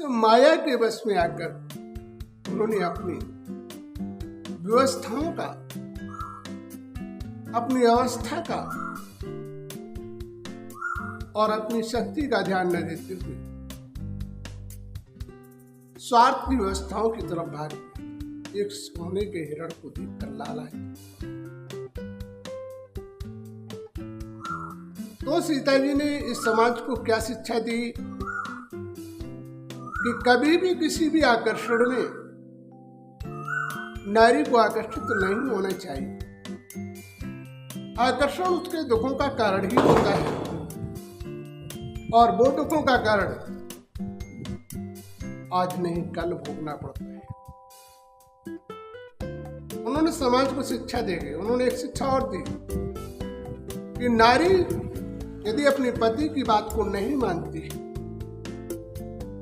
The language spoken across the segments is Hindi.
माया के वश में आकर उन्होंने अपनी व्यवस्थाओं का, अपनी अवस्था का और अपनी शक्ति का ध्यान न देते हुए स्वार्थ की व्यवस्थाओं की तरफ भाग एक सोने के हिरण को देखकर लालाए। तो सीता जी ने इस समाज को क्या शिक्षा दी कि कभी भी किसी भी आकर्षण में नारी को आकर्षित नहीं होना चाहिए। आकर्षण उसके दुखों का कारण ही होता है और वो दुखों का कारण आज नहीं कल भोगना पड़ता है। उन्होंने समाज को शिक्षा दे गए। उन्होंने एक शिक्षा और दी कि नारी यदि अपने पति की बात को नहीं मानती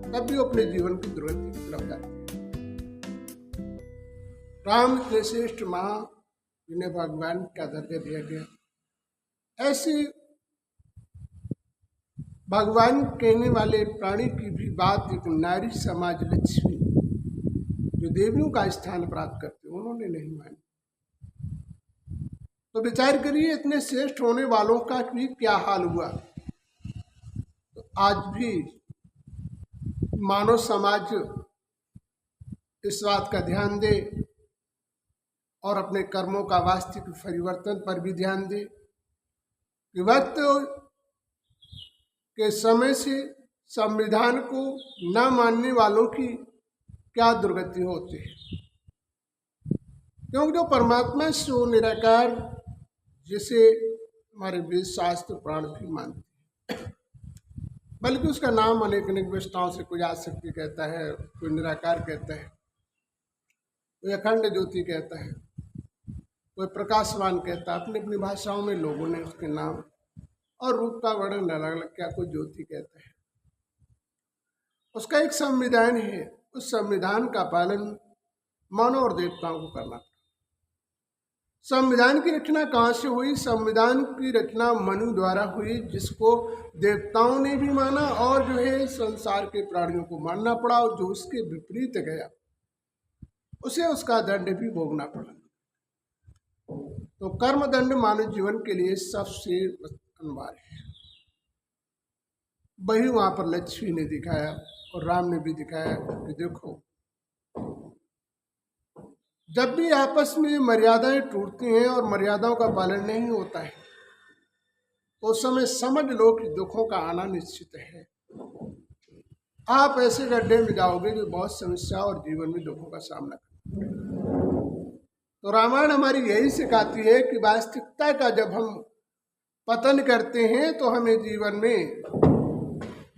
तब भी अपने जीवन की दुर्गति की तरफ जाती है। राम के श्रेष्ठ मां जिन्हें भगवान का दर्जा दिया गया, ऐसी भगवान कहने वाले प्राणी की भी बात एक नारी समाज लक्ष्मी जो देवियों का स्थान प्राप्त करते उन्होंने नहीं मानी। तो विचार करिए इतने श्रेष्ठ होने वालों का भी क्या हाल हुआ। तो आज भी मानव समाज इस बात का ध्यान दे और अपने कर्मों का वास्तविक परिवर्तन पर भी ध्यान दे कि वक्त के समय से संविधान को न मानने वालों की क्या दुर्गति होती है। क्योंकि जो परमात्मा सो निराकार जिसे हमारे वेद शास्त्र प्राण भी मानते हैं, बल्कि उसका नाम अनेक अनेक विशेषताओं से कोई आसक्ति कहता है, कोई निराकार कहता है, कोई अखंड ज्योति कहता है, कोई प्रकाशवान कहता है। अपनी अपनी भाषाओं में लोगों ने उसके नाम और रूप का वर्णन अलग अलग किया। कोई ज्योति कहता है। उसका एक संविधान है। उस संविधान का पालन मानव और देवताओं को करना। संविधान की रचना कहाँ से हुई? संविधान की रचना मनु द्वारा हुई, जिसको देवताओं ने भी माना और जो है संसार के प्राणियों को मानना पड़ा, और जो उसके विपरीत गया उसे उसका दंड भी भोगना पड़ा। तो कर्म दंड मानव जीवन के लिए सबसे अनिवार्य है। वही वहां पर लक्ष्मी ने दिखाया और राम ने भी दिखाया कि देखो, जब भी आपस में मर्यादाएं टूटती हैं और मर्यादाओं का पालन नहीं होता है तो उस समय समझ लो कि दुखों का आना निश्चित है। आप ऐसे गड्ढे में जाओगे जो बहुत समस्या और जीवन में दुखों का सामना करेंगे। तो रामायण हमारी यही सिखाती है कि वास्तविकता का जब हम पतन करते हैं तो हमें जीवन में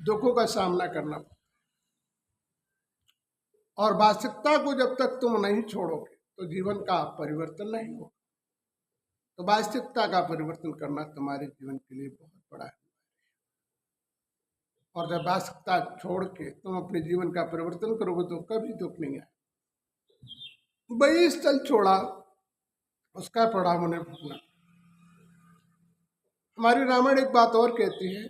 दुखों का सामना करना पड़ता है, और वास्तविकता को जब तक तुम नहीं छोड़ोगे तो जीवन का परिवर्तन नहीं होगा। तो वास्तविकता का परिवर्तन करना तुम्हारे जीवन के लिए बहुत बड़ा है। और जब वास्तविकता छोड़ के तुम अपने जीवन का परिवर्तन करोगे तो कभी दुख नहीं आए। वही स्थल छोड़ा, उसका परिणाम उन्हें भोगना। हमारी रामायण एक बात और कहती है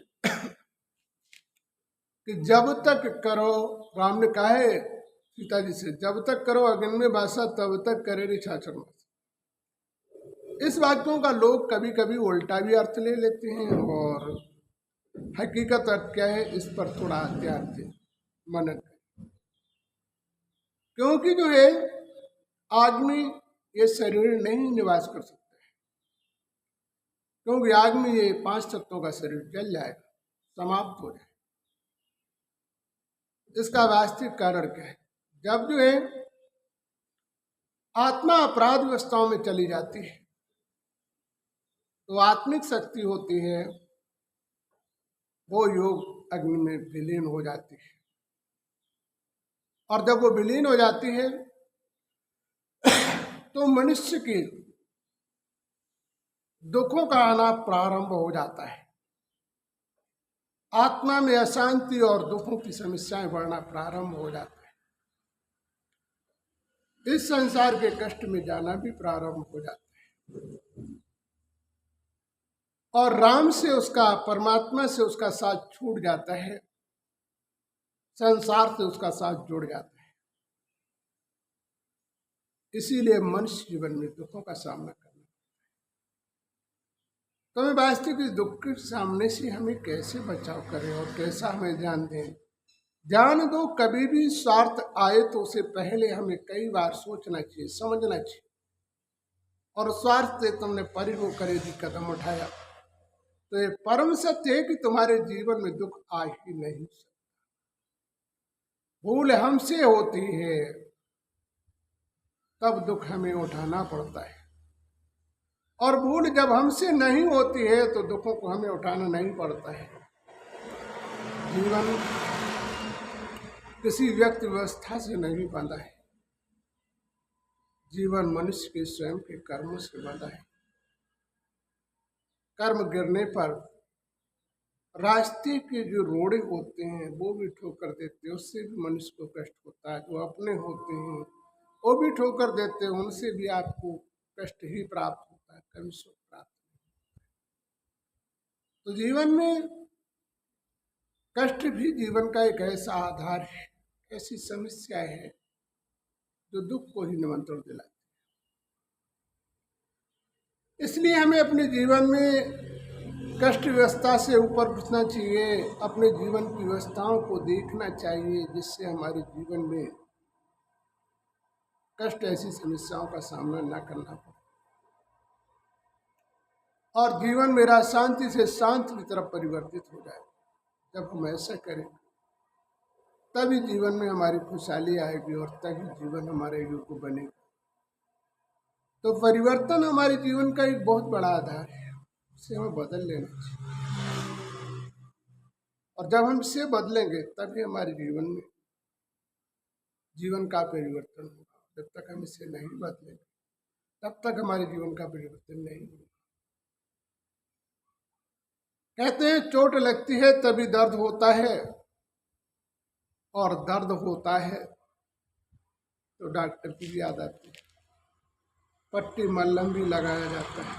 कि जब तक करो, राम ने कहा है सीता जी से, जब तक करो अग्नि में बासा तब तक करे रे छाछर मास। इस वाक्यों का लोग कभी कभी उल्टा भी अर्थ ले लेते हैं, और हकीकत अर्थ क्या है इस पर थोड़ा ध्यान दें, मनन करें। क्योंकि जो है आग में ये शरीर नहीं निवास कर सकता है, क्योंकि आग में ये 5 तत्वों का शरीर जल जाएगा, समाप्त हो जाएगा। इसका वास्तविक कारण क्या है? जब जो है आत्मा अपराध अवस्थाओं में चली जाती है तो आत्मिक शक्ति होती है वो योग अग्नि में विलीन हो जाती है, और जब वो विलीन हो जाती है तो मनुष्य के दुखों का आना प्रारंभ हो जाता है। आत्मा में अशांति और दुखों की समस्याएं बढ़ना प्रारंभ हो जाता है। इस संसार के कष्ट में जाना भी प्रारंभ हो जाता है, और राम से उसका, परमात्मा से उसका साथ छूट जाता है। संसार से उसका साथ जुड़ जाता है। इसीलिए मनुष्य जीवन में दुखों का सामना करना। तो हमें वास्तविक दुख के सामने से हमें कैसे बचाव करें और कैसा हमें ध्यान दें। ध्यान दो, कभी भी स्वार्थ आए तो उसे पहले हमें कई बार सोचना चाहिए, समझना चाहिए। और स्वार्थ से तुमने परिगो करे भी कदम उठाया तो ये परम सत्य है कि तुम्हारे जीवन में दुख आ ही नहीं सकता। भूल हमसे होती है तब दुख हमें उठाना पड़ता है, और भूल जब हमसे नहीं होती है तो दुखों को हमें उठाना नहीं पड़ता है। जीवन किसी व्यक्ति व्यवस्था से नहीं बंधा है, जीवन मनुष्य के स्वयं के कर्मों से बंधा है। कर्म गिरने पर रास्ते के जो रोड़े होते हैं वो भी ठोकर देते हैं, उससे भी मनुष्य को कष्ट होता है। जो अपने होते हैं वो भी ठोकर देते हैं, उनसे भी आपको कष्ट ही प्राप्त होता है, कभी सुख प्राप्त नहीं। तो जीवन में कष्ट भी जीवन का एक ऐसा आधार है, ऐसी समस्या है जो दुख को ही निमंत्रण दिलाती है। इसलिए हमें अपने जीवन में कष्ट व्यवस्था से ऊपर उठना चाहिए, अपने जीवन की व्यवस्थाओं को देखना चाहिए जिससे हमारे जीवन में कष्ट ऐसी समस्याओं का सामना न करना पड़े और जीवन मेरा शांति से शांति की तरफ परिवर्तित हो जाए। जब हम ऐसा करें तभी जीवन में हमारी खुशहाली आएगी और तभी जीवन हमारे योग्य बनेगा। तो परिवर्तन हमारे जीवन का एक बहुत बड़ा आधार है, उसे हमें बदल लेना चाहिए। और जब हम इसे बदलेंगे तभी हमारे जीवन में जीवन का परिवर्तन होगा। जब तक हम इसे नहीं बदलेंगे तब तक हमारे जीवन का परिवर्तन नहीं होगा। कहते हैं चोट लगती है तभी दर्द होता है, और दर्द होता है तो डॉक्टर की भी याद आती है, पट्टी मल्लम भी लगाया जाता है।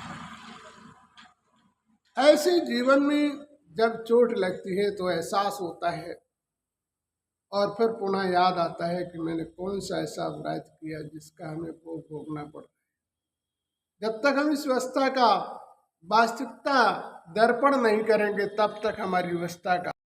ऐसे जीवन में जब चोट लगती है तो एहसास होता है और फिर पुनः याद आता है कि मैंने कौन सा ऐसा अपराध किया जिसका हमें भोगना पड़ता है। जब तक हम इस व्यवस्था का वास्तविकता दर्पण नहीं करेंगे तब तक हमारी व्यवस्था का